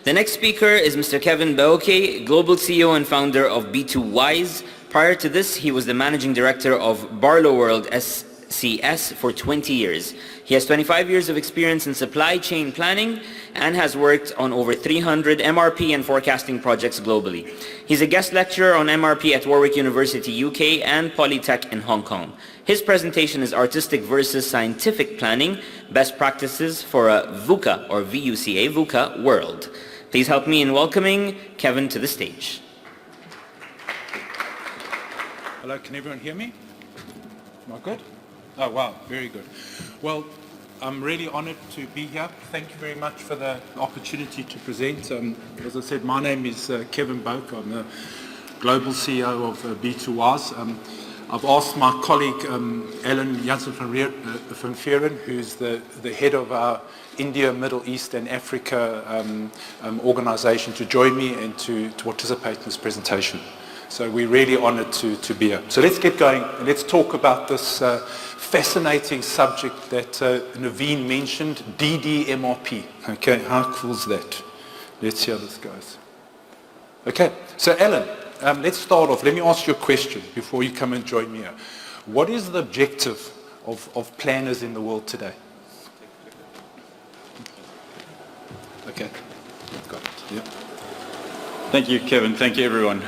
The next speaker is Mr. Kevin Boake, Global CEO and founder of B2Wise. Prior to this, he was the managing director of Barlow World SCS for 20 years. He has 25 years of experience in supply chain planning and has worked on over 300 MRP and forecasting projects globally. He's a guest lecturer on MRP at Warwick University, UK and Polytech in Hong Kong. His presentation is Artistic versus Scientific Planning, Best Practices for a VUCA or VUCA world. Please help me in welcoming Kevin to the stage. Hello, can everyone hear me? Am I good? Oh, wow, very good. Well, I'm really honored to be here. Thank you very much for the opportunity to present. As I said, my name is Kevin Boake. I'm the Global CEO of B2Wise. I've asked my colleague, Ellen Janssen van Veeren, who's the head of our India, Middle East and Africa organization, to join me and to participate in this presentation. So we're really honored to be here. So let's get going and let's talk about this fascinating subject that Naveen mentioned, DDMRP. Okay, how cool is that? Let's see how this goes. Okay, so Ellen, let's start off. Let me ask you a question before you come and join me here. What is the objective of planners in the world today? Okay, got it. Yeah. Thank you, Kevin. Thank you, everyone.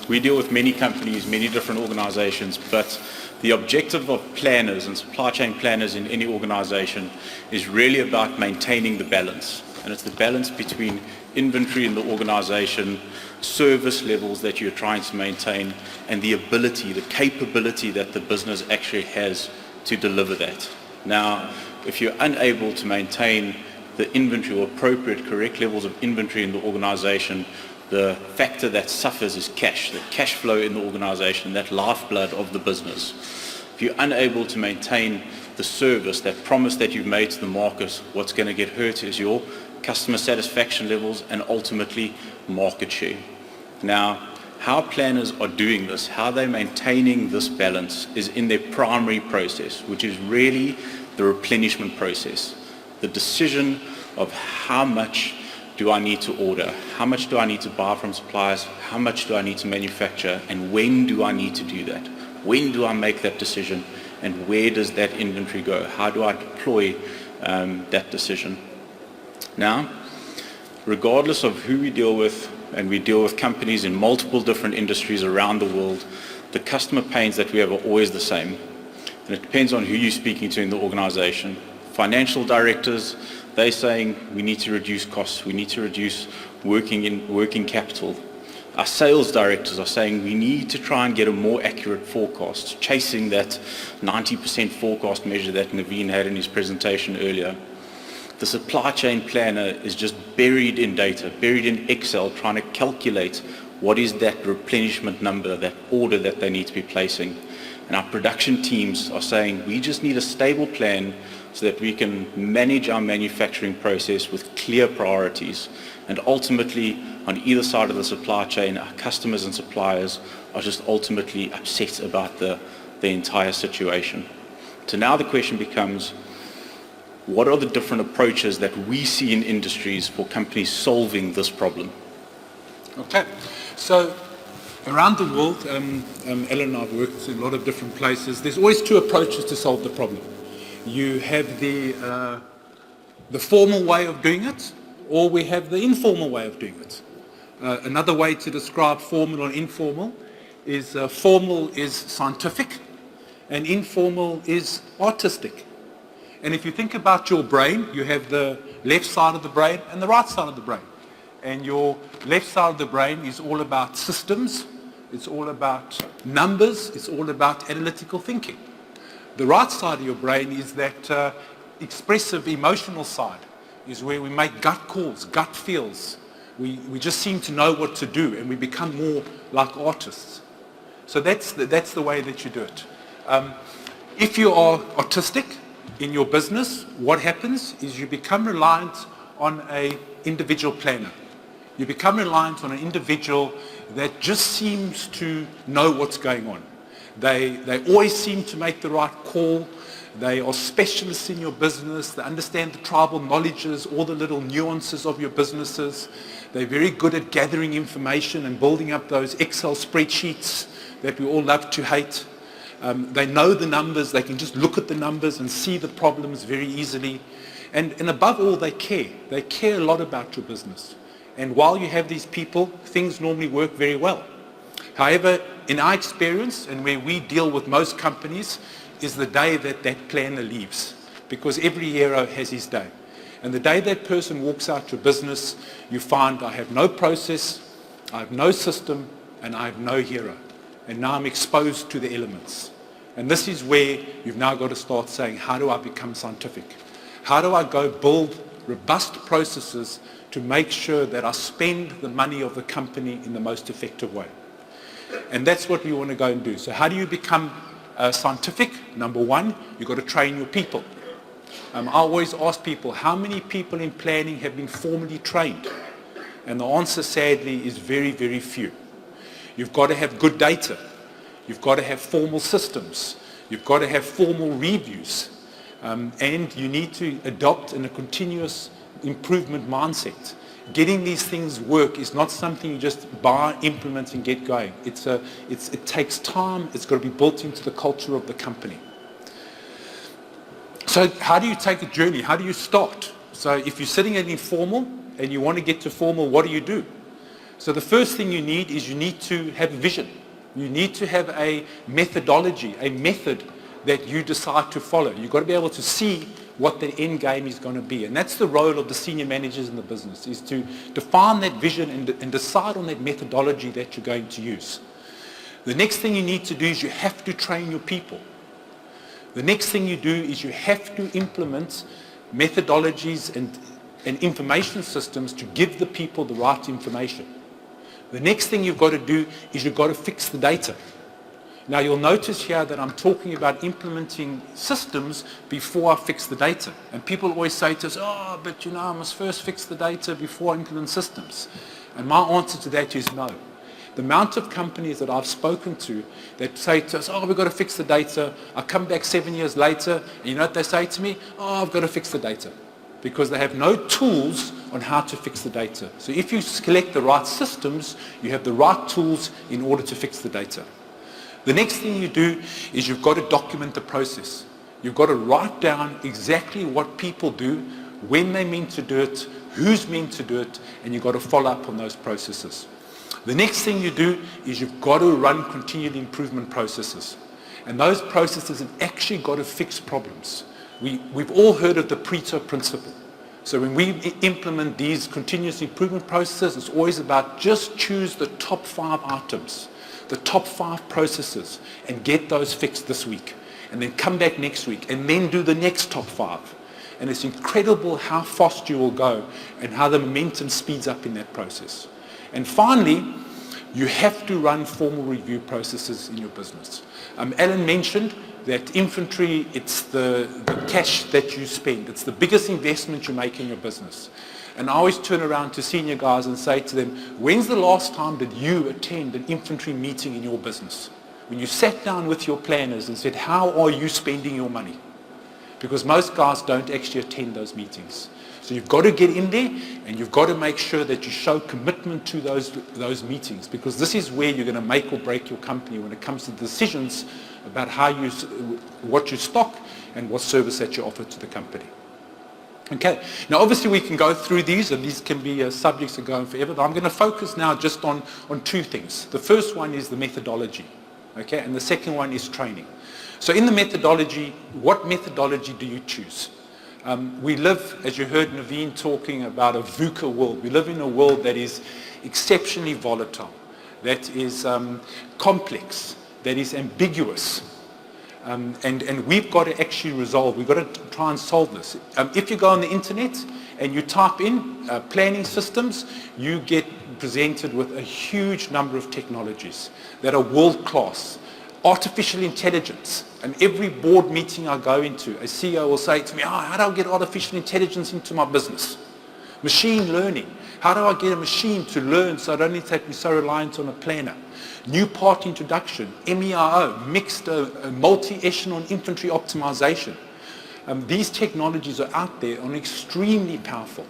We deal with many companies, many different organizations, but the objective of planners and supply chain planners in any organization is really about maintaining the balance. And it's the balance between inventory in the organization, service levels that you're trying to maintain, and the ability, the capability that the business actually has to deliver that. Now, if you're unable to maintain the inventory or appropriate, correct levels of inventory in the organization, the factor that suffers is cash, the cash flow in the organization, that lifeblood of the business. If you're unable to maintain the service, that promise that you've made to the market, what's going to get hurt is your customer satisfaction levels and ultimately market share. Now, how planners are doing this, how they're maintaining this balance is in their primary process, which is really the replenishment process. The decision of how much do I need to order? How much do I need to buy from suppliers? How much do I need to manufacture? And when do I need to do that? When do I make that decision? And where does that inventory go? How do I deploy that decision? Now, regardless of who we deal with, and we deal with companies in multiple different industries around the world, the customer pains that we have are always the same. And it depends on who you're speaking to in the organization. Financial directors, they're saying we need to reduce costs, we need to reduce working capital. Our sales directors are saying we need to try and get a more accurate forecast, chasing that 90% forecast measure that Naveen had in his presentation earlier. The supply chain planner is just buried in data, buried in Excel, trying to calculate what is that replenishment number, that order that they need to be placing. And our production teams are saying we just need a stable plan so that we can manage our manufacturing process with clear priorities. And ultimately, on either side of the supply chain, our customers and suppliers are just ultimately upset about the entire situation. So now the question becomes, what are the different approaches that we see in industries for companies solving this problem? Okay, so around the world, Ellen and I have worked in a lot of different places. There's always two approaches to solve the problem. You have the formal way of doing it, or we have the informal way of doing it. Another way to describe formal and informal is formal is scientific and informal is artistic. And if you think about your brain, you have the left side of the brain and the right side of the brain. And your left side of the brain is all about systems, it's all about numbers, it's all about analytical thinking. The right side of your brain is that expressive emotional side, is where we make gut calls, gut feels. We just seem to know what to do and we become more like artists. So that's the way that you do it. If you are artistic in your business, what happens is you become reliant on an individual planner. You become reliant on an individual that just seems to know what's going on. They always seem to make the right call. They are specialists in your business. They understand the tribal knowledges, all the little nuances of your businesses. They're very good at gathering information and building up those Excel spreadsheets that we all love to hate. They know the numbers. They can just look at the numbers and see the problems very easily. And above all, they care. They care a lot about your business. And while you have these people, things normally work very well. However, in our experience and where we deal with most companies is the day that that planner leaves, because every hero has his day. And the day that person walks out your business, you find I have no process, I have no system, and I have no hero. And now I'm exposed to the elements. And this is where you've now got to start saying, how do I become scientific? How do I go build robust processes to make sure that I spend the money of the company in the most effective way? And that's what we want to go and do. So how do you become scientific? Number one, you've got to train your people. I always ask people, how many people in planning have been formally trained? And the answer, sadly, is very, very few. You've got to have good data. You've got to have formal systems. You've got to have formal reviews. And you need to adopt a continuous improvement mindset. Getting these things work is not something you just buy, implement, and get going. It takes time. It's got to be built into the culture of the company. So how do you take a journey? How do you start? So if you're sitting at informal and you want to get to formal, what do? So the first thing you need is you need to have a vision. You need to have a methodology, a method that you decide to follow. You've got to be able to see what the end game is going to be. And that's the role of the senior managers in the business, is to define that vision and decide on that methodology that you're going to use. The next thing you need to do is you have to train your people. The next thing you do is you have to implement methodologies and information systems to give the people the right information. The next thing you've got to do is you've got to fix the data. Now you'll notice here that I'm talking about implementing systems before I fix the data. And people always say to us, oh, but I must first fix the data before I implement systems. And my answer to that is no. The amount of companies that I've spoken to that say to us, oh, we've got to fix the data. I come back 7 years later, and you know what they say to me? Oh, I've got to fix the data. Because they have no tools on how to fix the data. So if you select the right systems, you have the right tools in order to fix the data. The next thing you do is you've got to document the process. You've got to write down exactly what people do, when they mean to do it, who's meant to do it, and you've got to follow up on those processes. The next thing you do is you've got to run continued improvement processes. And those processes have actually got to fix problems. We've all heard of the Pareto principle. So when we implement these continuous improvement processes, it's always about just choose the top 5 items, the top 5 processes, and get those fixed this week. And then come back next week and then do the next top 5. And it's incredible how fast you will go and how the momentum speeds up in that process. And finally, you have to run formal review processes in your business. Alan mentioned that inventory, it's the cash that you spend. It's the biggest investment you make in your business. And I always turn around to senior guys and say to them, when's the last time did you attend an inventory meeting in your business? When you sat down with your planners and said, how are you spending your money? Because most guys don't actually attend those meetings. So you've got to get in there and you've got to make sure that you show commitment to those meetings, because this is where you're going to make or break your company when it comes to decisions about what you stock and what service that you offer to the company. Okay, now obviously we can go through these, and these can be subjects that go on forever, but I'm going to focus now just on 2 things. The first one is the methodology, okay, and the second one is training. So in the methodology, what methodology do you choose? We live, as you heard Naveen talking about, a VUCA world. We live in a world that is exceptionally volatile, that is complex, that is ambiguous. And we've got to actually we've got to try and solve this. If you go on the internet and you type in planning systems, you get presented with a huge number of technologies that are world-class. Artificial intelligence. And every board meeting I go into, a CEO will say to me, how do I get artificial intelligence into my business? Machine learning. How do I get a machine to learn so I don't need to be so reliant on a planner? New part introduction, MERO, mixed multi-echelon inventory optimization. These technologies are out there and extremely powerful.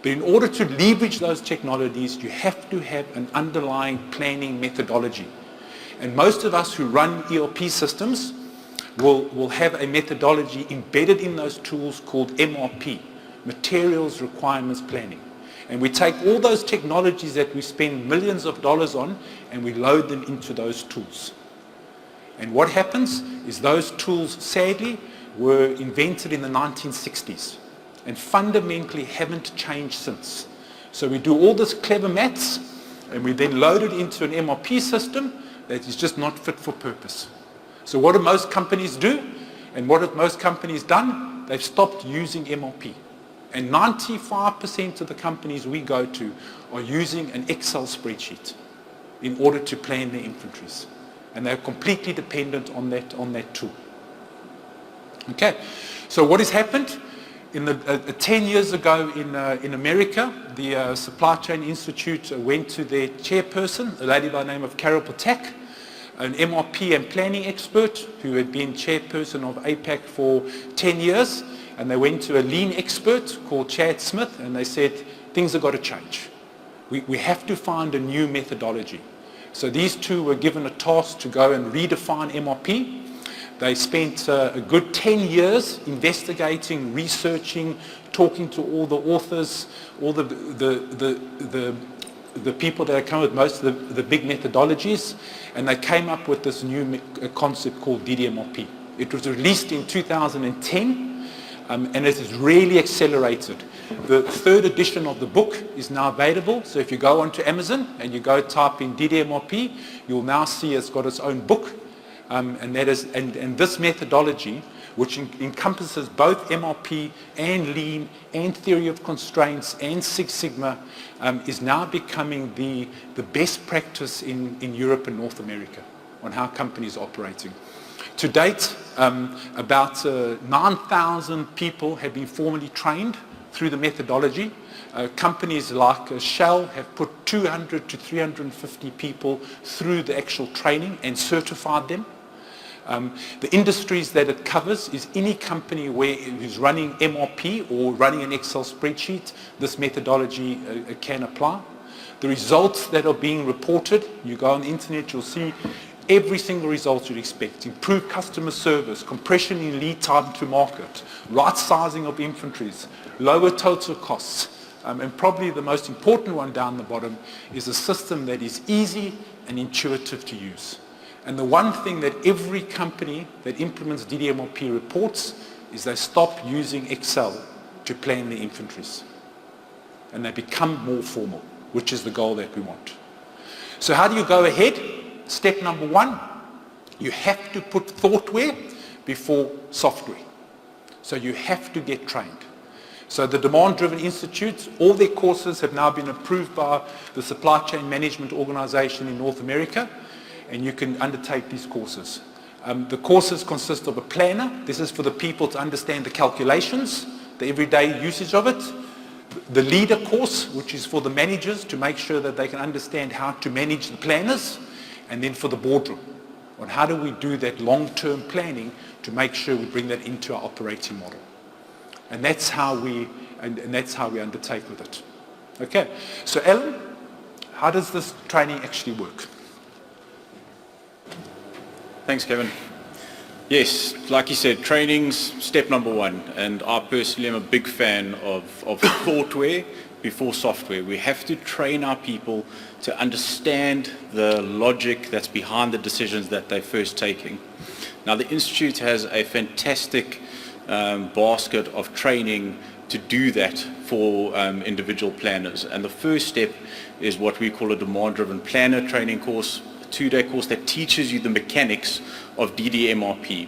But in order to leverage those technologies, you have to have an underlying planning methodology. And most of us who run ERP systems will have a methodology embedded in those tools called MRP, Materials Requirements Planning. And we take all those technologies that we spend millions of dollars on and we load them into those tools. And what happens is those tools, sadly, were invented in the 1960s and fundamentally haven't changed since. So we do all this clever maths and we then load it into an MRP system that is just not fit for purpose. So what do most companies do? And what have most companies done? They've stopped using MRP. And 95% of the companies we go to are using an Excel spreadsheet in order to plan their inventories. And they're completely dependent on that tool. Okay, so what has happened? 10 years ago in America, the Supply Chain Institute went to their chairperson, a lady by the name of Carol Patak, an MRP and planning expert who had been chairperson of APAC for 10 years. And they went to a lean expert called Chad Smith and they said, things have got to change. We have to find a new methodology. So these two were given a task to go and redefine MRP. They spent a good 10 years investigating, researching, talking to all the authors, all the people that have come with most of the big methodologies, and they came up with this new concept called DDMRP. It was released in 2010. And it has really accelerated. The third edition of the book is now available. So if you go onto Amazon and you go type in DDMRP, you'll now see it's got its own book. And this methodology, which encompasses both MRP and Lean and theory of constraints and Six Sigma, is now becoming the best practice in Europe and North America on how companies are operating. To date, about 9,000 people have been formally trained through the methodology. Companies like Shell have put 200 to 350 people through the actual training and certified them. The industries that it covers is any company who's running MRP or running an Excel spreadsheet, this methodology can apply. The results that are being reported, you go on the internet, you'll see every single result you'd expect. Improved customer service, compression in lead time to market, right sizing of inventories, lower total costs, and probably the most important one down the bottom is a system that is easy and intuitive to use. And the one thing that every company that implements DDMRP reports is they stop using Excel to plan their inventories. And they become more formal, which is the goal that we want. So how do you go ahead? Step number one, you have to put thoughtware before software. So you have to get trained. So the Demand-Driven Institutes, all their courses have now been approved by the Supply Chain Management Organization in North America, and you can undertake these courses. The courses consist of a planner. This is for the people to understand the calculations, the everyday usage of it. The leader course, which is for the managers to make sure that they can understand how to manage the planners. And then for the boardroom, on how do we do that long-term planning to make sure we bring that into our operating model. And that's how we undertake with it. Okay, so Alan, how does this training actually work? Thanks, Kevin. Yes, like you said, training's step number one, and I personally am a big fan of thoughtware before software. We have to train our people to understand the logic that's behind the decisions that they're first taking. Now, the Institute has a fantastic basket of training to do that for individual planners. And the first step is what we call a demand-driven planner training course, a 2-day course that teaches you the mechanics of DDMRP.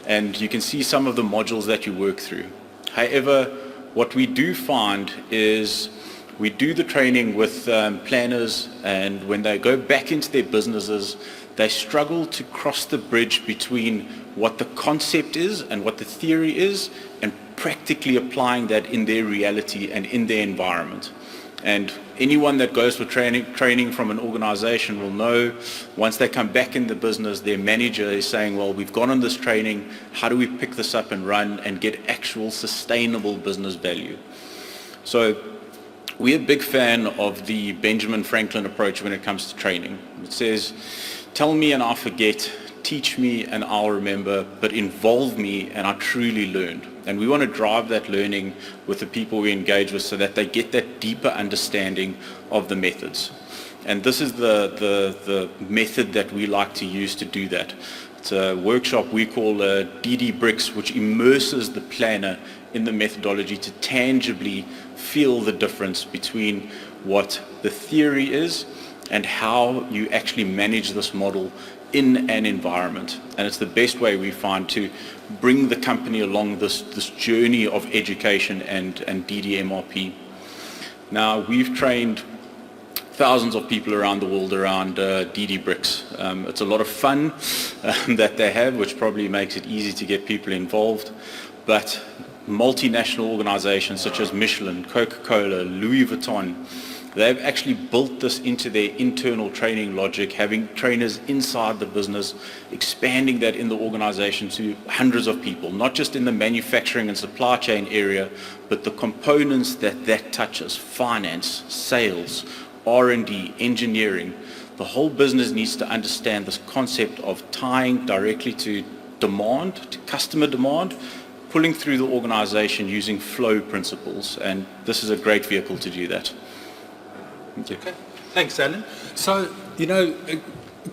And you can see some of the modules that you work through. However, what we do find is we do the training with planners, and when they go back into their businesses, they struggle to cross the bridge between what the concept is and what the theory is, and practically applying that in their reality and in their environment. And anyone that goes for training from an organization will know once they come back in the business, their manager is saying, well, we've gone on this training, how do we pick this up and run and get actual sustainable business value? So we're a big fan of the Benjamin Franklin approach when it comes to training. It says, tell me and I'll forget, teach me and I'll remember, but involve me and I truly learned. And we want to drive that learning with the people we engage with so that they get that deeper understanding of the methods. And this is the method that we like to use to do that. It's a workshop we call DD Bricks, which immerses the planner in the methodology to tangibly feel the difference between what the theory is and how you actually manage this model in an environment. And it's the best way we find to bring the company along this journey of education and DDMRP. Now, we've trained thousands of people around the world around DD Bricks. It's a lot of fun that they have, which probably makes it easy to get people involved. But multinational organizations such as Michelin, Coca-Cola, Louis Vuitton, they've actually built this into their internal training logic, having trainers inside the business, expanding that in the organization to hundreds of people, not just in the manufacturing and supply chain area, but the components that touches, finance, sales, R&D, engineering. The whole business needs to understand this concept of tying directly to demand, to customer demand, pulling through the organization using flow principles, and this is a great vehicle to do that. Okay. Thanks, Alan. So,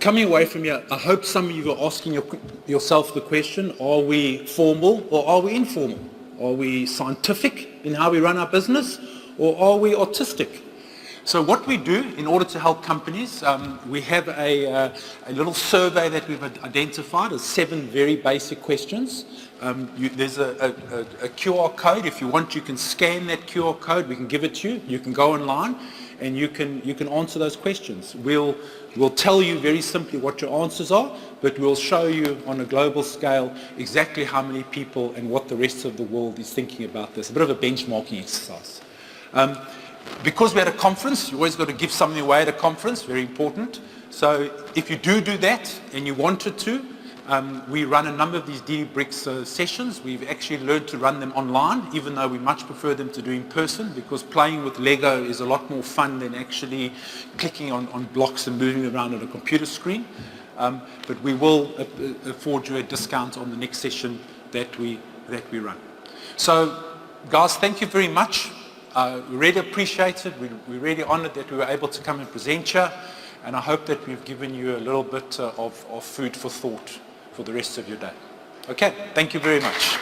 coming away from here, I hope some of you are asking yourself the question, are we formal or are we informal? Are we scientific in how we run our business, or are we artistic? So what we do in order to help companies, we have a little survey that we've identified as 7 very basic questions. There's a QR code. If you want, you can scan that QR code. We can give it to you. You can go online and you can answer those questions. We'll tell you very simply what your answers are, but we'll show you on a global scale exactly how many people and what the rest of the world is thinking about this. A bit of a benchmarking exercise. Because we're at a conference, you always got to give something away at a conference, very important. So if you do that and you wanted to, we run a number of these DD Bricks sessions. We've actually learned to run them online, even though we much prefer them to do in person, because playing with Lego is a lot more fun than actually clicking on blocks and moving around on a computer screen. But we will afford you a discount on the next session that we run. So guys, thank you very much. We really appreciate it. We're really honored that we were able to come and present you, and I hope that we've given you a little bit of food for thought for the rest of your day. Okay, thank you very much.